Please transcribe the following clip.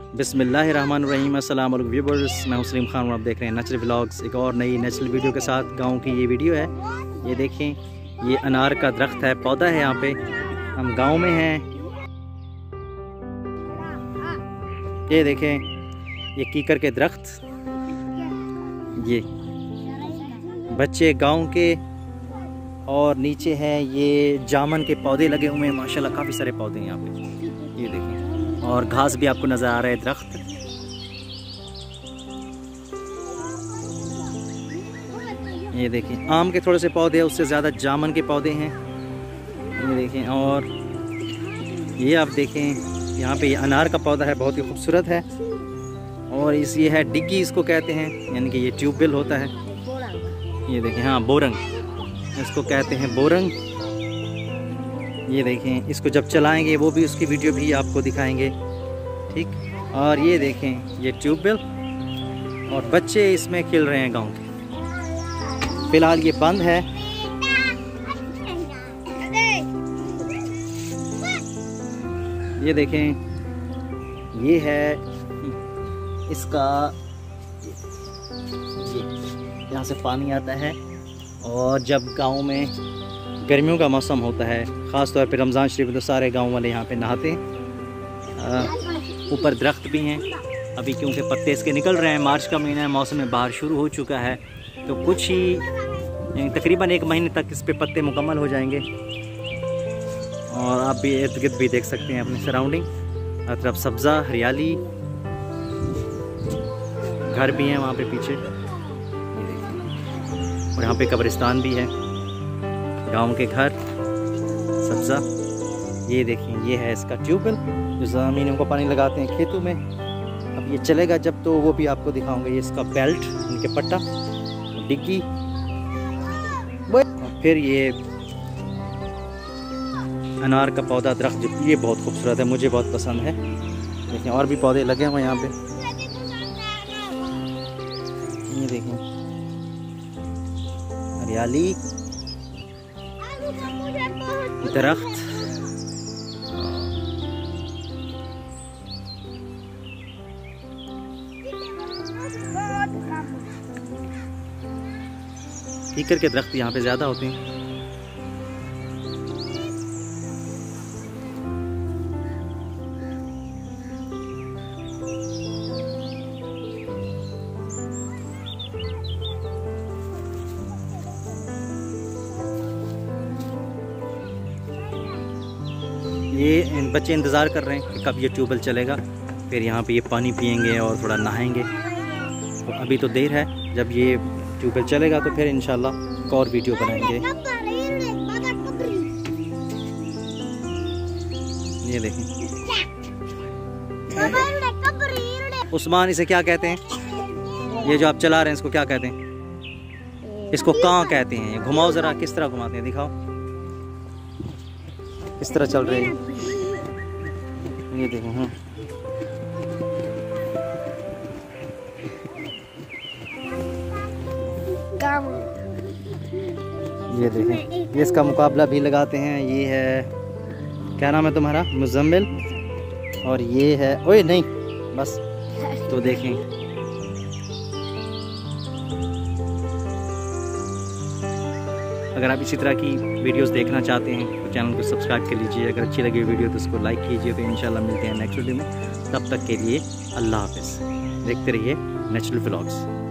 बिस्मिल्लाहिर्रहमानिर्रहीम। अस्सलाम वालेकुम व्यूअर्स, मैं सलीम खान और आप देख रहे हैं नेचुरल व्लॉग्स। एक और नई नेचुरल वीडियो के साथ गांव की ये वीडियो है। ये देखें, ये अनार का दरख्त है, पौधा है। यहाँ पे हम गांव में हैं। ये देखें, ये कीकर के दरख्त, ये बच्चे गांव के, और नीचे हैं ये जामन के पौधे लगे हुए हैं। माशाल्लाह काफ़ी सारे पौधे हैं यहाँ पे। ये देखें, और घास भी आपको नज़र आ रहा है, दरख्त। ये देखें, आम के थोड़े से पौधे हैं, उससे ज़्यादा जामन के पौधे हैं। ये देखें, और ये आप देखें यहाँ पे ये अनार का पौधा है, बहुत ही खूबसूरत है। और ये है डिग्गी, इसको कहते हैं, यानी कि ये ट्यूबवेल होता है। ये देखें, हाँ बोरंग इसको कहते हैं, बोरंग। ये देखें, इसको जब चलाएंगे वो भी, उसकी वीडियो भी आपको दिखाएंगे, ठीक। और ये देखें, ये ट्यूबवेल, और बच्चे इसमें खेल रहे हैं गांव के। फिलहाल ये बंद है। ये देखें, ये है इसका, ये यहाँ से पानी आता है। और जब गांव में गर्मियों का मौसम होता है, ख़ास तौर पे रमज़ान शरीफ, तो सारे गांव वाले यहाँ पे नहाते हैं। ऊपर दरख्त भी हैं अभी, क्योंकि पत्ते इसके निकल रहे हैं। मार्च का महीना है, मौसम में बाहर शुरू हो चुका है, तो कुछ ही तकरीबन 1 महीने तक इस पे पत्ते मुकम्मल हो जाएंगे। और आप भी इर्द गिर्द भी देख सकते हैं अपनी सराउंडिंग, हर तरफ सब्ज़ा, हरियाली, घर भी हैं वहाँ पे पीछे। और यहाँ पे कब्रिस्तान भी है, गांव के घर, सब्ज़ा। ये देखिए, ये है इसका ट्यूबवेल, जो ज़मीनों को पानी लगाते हैं खेतों में। अब ये चलेगा जब, तो वो भी आपको दिखाऊंगा। ये इसका बेल्ट, इनके पट्टा, डिग्गी, और फिर ये अनार का पौधा, दरख्त, जो ये बहुत खूबसूरत है, मुझे बहुत पसंद है। देखिए, और भी पौधे लगे हुए हैं यहाँ पे। ये देखें, हरियाली, दरख्त। कीकर के दरख्त यहाँ पे ज़्यादा होते हैं। ये बच्चे इंतज़ार कर रहे हैं कि कब ये ट्यूबवेल चलेगा, फिर यहाँ पे ये पानी पियेंगे और थोड़ा नहाएंगे। तो अभी तो देर है, जब ये ट्यूबवेल चलेगा तो फिर इंशाल्लाह एक और वीडियो बनाएंगे। ये देखें, उस्मान, इसे क्या कहते हैं? ये जो आप चला रहे हैं, इसको क्या कहते हैं? इसको कां कहते हैं। घुमाओ ज़रा, किस तरह घुमाते हैं, दिखाओ। इस तरह चल रही है। ये देखो, हाँ, ये देखें, ये इसका मुकाबला भी लगाते हैं। ये है, क्या नाम है तुम्हारा? मुजम्मिल। और ये है, ओए नहीं, बस। तो देखें, अगर आप इसी तरह की वीडियोस देखना चाहते हैं तो चैनल को सब्सक्राइब कर लीजिए। अगर अच्छी लगी वीडियो तो उसको लाइक कीजिए। तो इंशाल्लाह मिलते हैं नेक्स्ट वीडियो में। तब तक के लिए अल्लाह हाफ़िज़। देखते रहिए नेचुरल व्लॉग्स।